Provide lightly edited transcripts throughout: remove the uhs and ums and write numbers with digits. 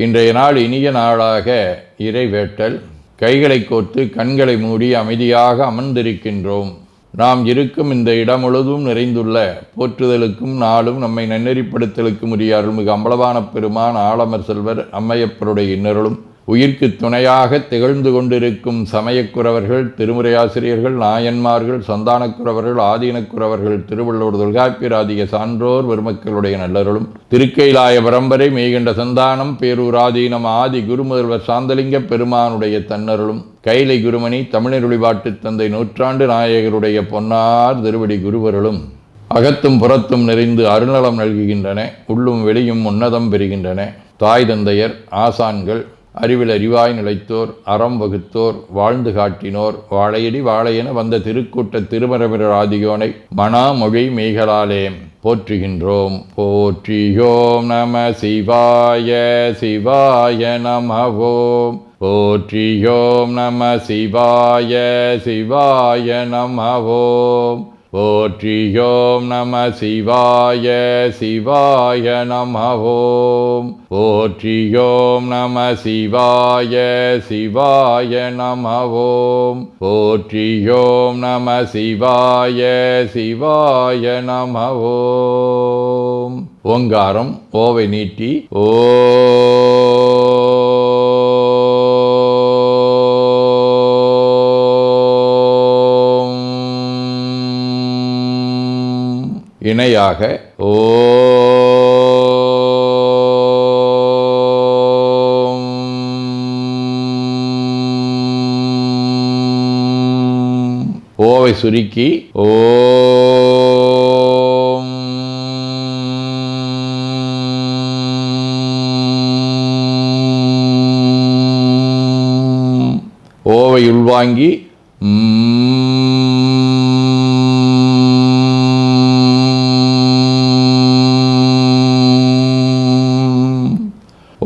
இன்றைய நாள் இனிய நாளாக இறைவேட்டல். கைகளை கோர்த்து கண்களை மூடி அமைதியாக அமர்ந்திருக்கின்றோம். நாம் இருக்கும் இந்த இடம் முழுதும் நிறைந்துள்ள போற்றுதலுக்கும் நாளும் நம்மை நன்னெறிப்படுத்தலுக்கும் உரிய அருள்மிகு அம்பலவான பெருமான் ஆலமர் செல்வர் அம்மையப்பருடைய இன்னருளும் உயிர்க்கு துணையாக திகழ்ந்து கொண்டிருக்கும் சமயக்குறவர்கள், திருமுறையாசிரியர்கள், நாயன்மார்கள், சந்தானக்குறவர்கள், ஆதீனக்குறவர்கள், திருவள்ளூர் தொல்காப்பியராதிய சான்றோர் பெருமக்களுடைய நல்லருளும் திருக்கைலாய பரம்பரை மெய்கண்ட சந்தானம் பேரூர் ஆதீனம் ஆதி குருமுதல்வர் சாந்தலிங்க பெருமானுடைய தன்னருளும் கைலை குருமணி தமிழருளிபாட்டு தந்தை நூற்றாண்டு நாயகருடைய பொன்னார் திருவடி குருவருளும் அகத்தும் புறத்தும் நிறைந்து அருநலம் நல்குகின்றன. உள்ளும் வெளியும் உன்னதம் பெறுகின்றன. தாய் தந்தையர், ஆசான்கள், அறிவில் அறிவாய் நிலைத்தோர், அறம் வகுத்தோர், வாழ்ந்து காட்டினோர், வாழையடி வாழையென வந்த திருக்கூட்ட திருமரபிரர் ஆதியோனை மனாமொழி மெய்களாலே போற்றுகின்றோம். போற்றியோம் நம சிவாய சிவாய நமவோம். போற்றியோம் நம சிவாய சிவாய நமவோம். போற்றியோம் நம சிவாய சிவாய நமவோம். போற்றியோம் நம சிவாய சிவாய நமவோம். போற்றியோம் நம சிவாய சிவாய நமவோம். ஓங்காரம் ஓவை நீட்டி ஓ இணையாக ஓம். ஓவை சுருக்கி ஓம். ஓவை உள்வாங்கி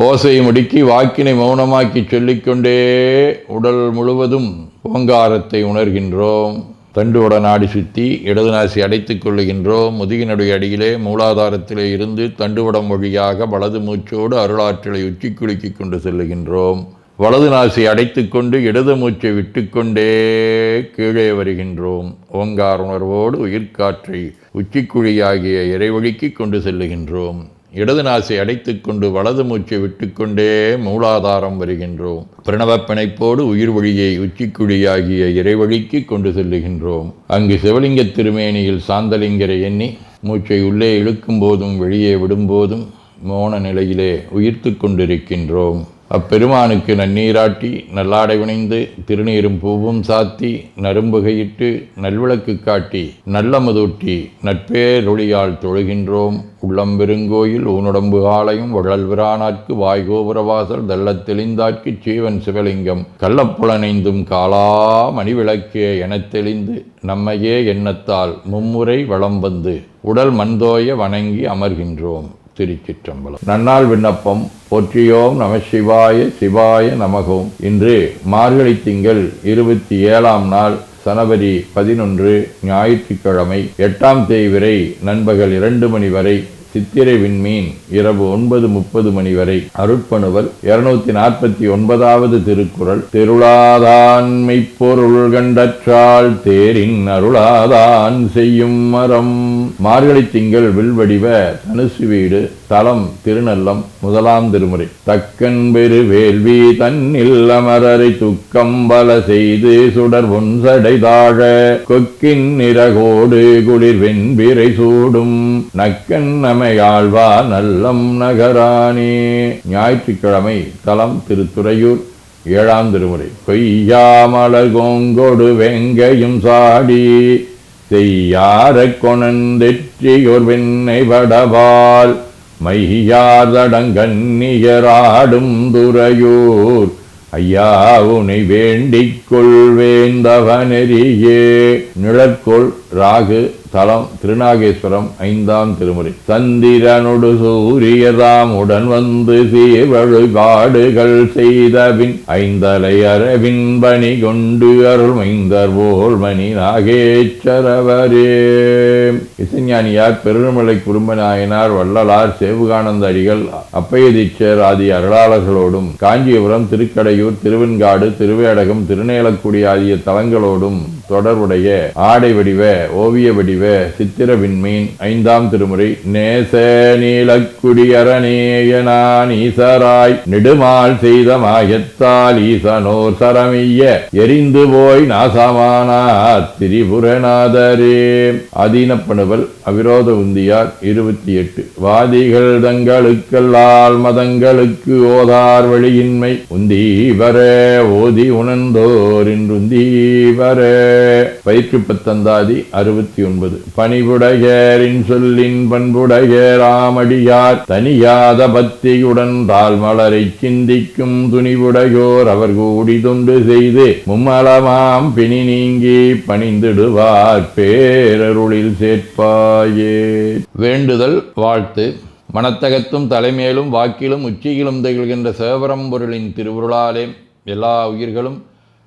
ஓசையை முடுக்கி வாக்கினை மௌனமாக்கி சொல்லிக்கொண்டே உடல் முழுவதும் ஓங்காரத்தை உணர்கின்றோம். தண்டுவட நாடி சுற்றி இடது நாசி அடைத்துக் கொள்ளுகின்றோம். முதுகினுடைய அடியிலே மூலாதாரத்திலே இருந்து தண்டுவடம் வழியாக வலது மூச்சோடு அருளாற்றலை உச்சி குலுக்கி கொண்டு செல்லுகின்றோம். வலது நாசி அடைத்து கொண்டு இடது மூச்சை விட்டுக்கொண்டே கீழே வருகின்றோம். ஓங்கார உணர்வோடு உயிர்காற்றை உச்சிக்குழியாகிய இறைவழிக்கு கொண்டு செல்லுகின்றோம். இடது நாசை அடைத்து கொண்டு வலது மூச்சை விட்டுக்கொண்டே மூலாதாரம் வருகின்றோம். பிரணவ பிணைப்போடு உயிர் வழியை உச்சிக்குழியாகிய இறைவழிக்கு கொண்டு செல்லுகின்றோம். அங்கு சிவலிங்க திருமேனியில் சாந்தலிங்கரை எண்ணி மூச்சை உள்ளே இழுக்கும் போதும் வெளியே விடும்போதும் மோன நிலையிலே உயிர்த்து கொண்டிருக்கின்றோம். அப்பெருமானுக்கு நன்னீராட்டி நல்லாடை வினைந்து திருநீரும் பூவும் சாத்தி நரும்புகையிட்டு நல்விளக்கு காட்டி நல்லமதூட்டி நட்பேரொழியால் தொழுகின்றோம். உள்ளம் பெருங்கோயில் ஊனுடம்பு ஆலயம் வழல்விரானார்க்கு வாய்கோபுரவாசல் தெள்ளத் தெளிந்தார்க்கு சீவன் சிவலிங்கம் கள்ளப்புலனைந்தும் காலா மணிவிளக்கே எனத் தெளிந்து நம்மையே எண்ணத்தால் மும்முறை வளம் வந்து உடல் மண்தோய வணங்கி அமர்கின்றோம். திருச்சிற்றம்பலம். நன்னாள் விண்ணப்பம். போற்றியோம் நம சிவாய சிவாய நமகோம். இன்று மார்கழி திங்கள் 27ஆம் நாள் சனவரி 11 ஞாயிற்றுக்கிழமை 8ஆம் தேய்விரை நண்பகல் 2 மணி வரை சித்திரை விண்மீன் இரவு 9:30 மணி வரை. அருட்பணுவல் 249வது திருக்குறள். தெருளாதான் மெய்ப்பொருள் கண்டற்றால் தேரின் அருளாதான் செய்யும் மரம். மார்கழி திங்கள் வில்வடிவ தனுசு வீடு. தலம் திருநல்லம். 1ஆம் திருமுறை. தக்கன் பெரு வேள்வி தன்னில் அமரரை துக்கம் பல செய்து சுடர் ஒன்சடை தாழ கொக்கின் நிறகோடு குளிர் வெண்பிரை சூடும் நக்கன் நமையாழ்வா நல்லம் நகரானே. ஞாயிற்றுக்கிழமை. தலம் திருத்துறையூர். 7ஆம் திருமுறை. கொய்யாமலர் கோங்கொடு வெங்கையும் சாடி செய்யார கொணந்தெற்றியோர் வெண்ணை வடவால் மையாதடங்கன்னியராடும் துறையூர் ஐயா உனை வேண்டிக் கொள்வேந்தவனெறியே. நிழற்கோள் ராகு தலம் திருநாகேஸ்வரம். 5ஆம் திருமுறை. சந்திரனொடு சூரியதாம் உடன் வந்து வழிபாடுகள் செய்தபின் ஐந்தலை அரவின் பணி கொண்டு அருள் மைந்தர் போல் மணி நாகேச்சரவரே. இசைஞானியார், பெருமலை குறும்ப நாயனார், வள்ளலார், சேவுகானந்த அடிகள், அப்பைய தீட்சர் ஆதி அருளாளர்களோடும் காஞ்சிபுரம், திருக்கடையூர், திருவெண்காடு, திருவேடகம், திருநேலக்குடி ஆகிய தலங்களோடும் தொடர்புடைய ஆடை வடிவ, ஓவிய வடிவ, சித்திர விண்மீன். 5ஆம் திருமுறை. நேச நீலக்குடியரநேயனான் ஈசராய் நெடுமால் செய்த மாயத்தால் ஈசனோர் சரமிய எரிந்து போய் நாசமானார் திரிபுரநாதரே. ஆதீனப்பணுவல் அவிரோத உந்தியார். 28. வாதிகள் தங்களுக்கல்லால் மதங்களுக்கு ஓதார் வழியின்மை உந்தீவர ஓதி உணர்ந்தோர் இன்றுந்தீவர. பயிற்று பத்தந்தாதி. 69. பணிவுடையரின் சொல்லின் பண்புடைய ராமடியார் தனியாத பக்தியுடன் தாழ் மலரை சிந்திக்கும் துணிவுடையோர் அவர் கூடி தொண்டு செய்து மும்மலமாம் பிணி நீங்கி பணிந்திடுவார் பேரருளில் சேர்ப்பாயே. வேண்டுதல் வாழ்த்து. மனத்தகத்தும் தலைமையிலும் வாக்கிலும் உச்சியிலும் திகழ்கின்ற சிவபரம்பொருளின் திருவுருளாலே எல்லா உயிர்களும்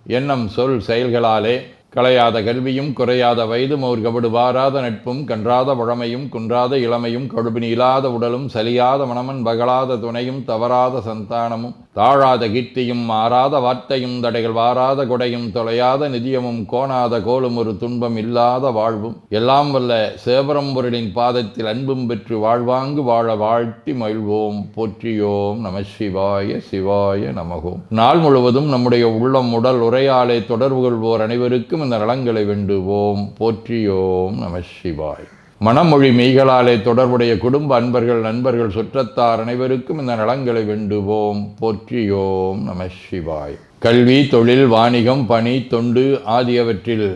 எண்ணம் சொல் செயல்களாலே களையாத கல்வியும் குறையாத வயதும் ஒரு கபடு வாராத நட்பும் கன்றாத பழமையும் குன்றாத இளமையும் கடுபினி இல்லாத உடலும் சலியாத மனமன் பகலாத துணையும் தவறாத சந்தானமும் தாழாத கீர்த்தியும் மாறாத வார்த்தையும் தடைகள் வாராத கொடையும் தொலையாத நிதியமும் கோணாத கோலும் ஒரு துன்பம் இல்லாத வாழ்வும் எல்லாம் வல்ல சிவபரம்பொருளின் பாதத்தில் அன்பும் பெற்று வாழ்வாங்கு வாழ வாழ்த்தி மகிழ்வோம். போற்றியோம் நம சிவாய. சிவாய நமகோம். நாள் முழுவதும் நம்முடைய உள்ளம் உடல் உரையாலே தொடர்பு கொள்வோர் அனைவருக்கும் இந்த நலங்களை வேண்டுவோம். போற்றியோம் நம சிவாய். மனமொழி மெய்களாலே தொடர்புடைய குடும்ப அன்பர்கள், நண்பர்கள், சுற்றத்தார் அனைவருக்கும் இந்த நலங்களை வேண்டுவோம். போற்றியோம் நம சிவாய். கல்வி, தொழில், வாணிகம், பணி, தொண்டு ஆகியவற்றில்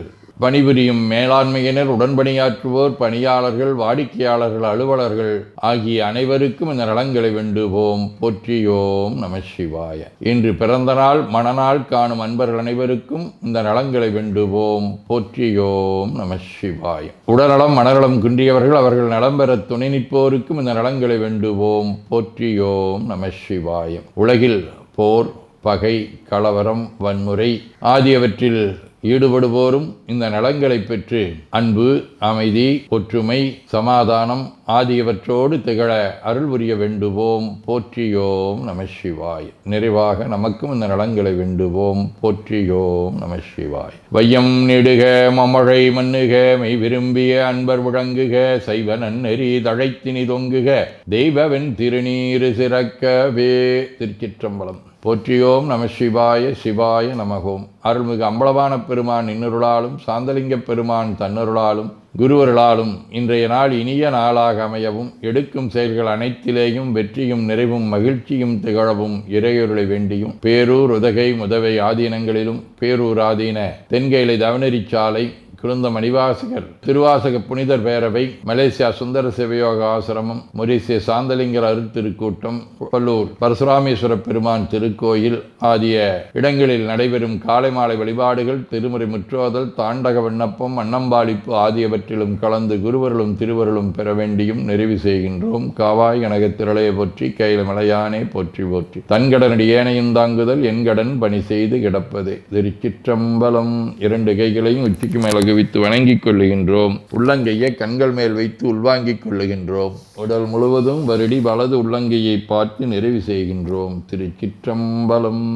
பணிபுரியும் மேலாண்மையினர், உடன்பணியாற்றுவோர், பணியாளர்கள், வாடிக்கையாளர்கள், அலுவலர்கள் ஆகிய அனைவருக்கும் இந்த நலங்களை வேண்டுவோம். போற்றியோம் நம சிவாய. இன்று பிறந்த நாள், மணநாள் காணும் அன்பர்கள் அனைவருக்கும் இந்த நலங்களை வேண்டுவோம். போற்றியோம் நம சிவாய. உடல்நலம் மனநலம் குன்றியவர்கள் அவர்கள் நலம் பெற துணை நிற்போருக்கும் இந்த நலங்களை வேண்டுவோம். போற்றியோம் நம சிவாய. உலகில் போர், பகை, கலவரம், வன்முறை ஆகியவற்றில் ஈடுபடுவோரும் இந்த நலங்களை பெற்று அன்பு, அமைதி, ஒற்றுமை, சமாதானம் ஆகியவற்றோடு திகழ அருள் புரிய வேண்டுவோம். போற்றியோம் நம சிவாய். நிறைவாக நமக்கும் இந்த நலங்களை வேண்டுவோம். போற்றியோம் நம சிவாய். வையம் நெடுக மமழை மண்ணுக மெய் விரும்பிய அன்பர் முழங்குக சைவ நன்னெறி தழைத்தினி தொங்குக தெய்வவென் திருநீரு சிறக்கவே. திருச்சிற்றம்பலம். போற்றியோம் நம சிவாய. சிவாய நமகோம். அருள்மிகு அம்பலவான பெருமான் இன்னருளாலும் சாந்தலிங்க பெருமான் தன்னருளாலும் குருவருளாலும் இன்றைய நாள் இனிய நாளாக அமையவும் எடுக்கும் செயல்கள் அனைத்திலேயும் வெற்றியும் நிறைவும் மகிழ்ச்சியும் திகழவும் இறையொருளை வேண்டியும் பேரூர், உதகை, முதவை ஆதீனங்களிலும் பேரூர் ஆதீன தென்கேலை தவனரிச்சாலை குருந்த மணிவாசகர் திருவாசக புனிதர் பேரவை, மலேசியா சுந்தர சிவயோக ஆசிரமம், மொரீசிய சாந்தலிங்கர் அருட்திருக்கூட்டம், பல்லூர் பரசுராமேஸ்வர பெருமான் திருக்கோயில் ஆகிய இடங்களில் நடைபெறும் காலை மாலை வழிபாடுகள், திருமுறை முற்றோதல், தாண்டக விண்ணப்பம், அன்னம்பாளிப்பு ஆகியவற்றிலும் கலந்து குருவர்களும் திருவருளும் பெற வேண்டியும் நிறைவு செய்கின்றோம். காவாய் கனக திரளைய போற்றி கையில மலையானே போற்றி போற்றி. தன்கடனடி ஏனையும் தாங்குதல் என்கடன் பணி செய்து கிடப்பதே. திருச்சிற்றம்பலம். 2 கைகளையும் உச்சிக்கு மேல வித்து வணங்கிக் கொள்ளுகின்றோம். உள்ளங்கையை கண்கள் மேல் வைத்து உள்வாங்கிக் கொள்ளுகின்றோம். உடல் முழுவதும் வருடி வலது உள்ளங்கையை பார்த்து நிறைவு செய்கின்றோம். திருச்சிற்றம்பலம்.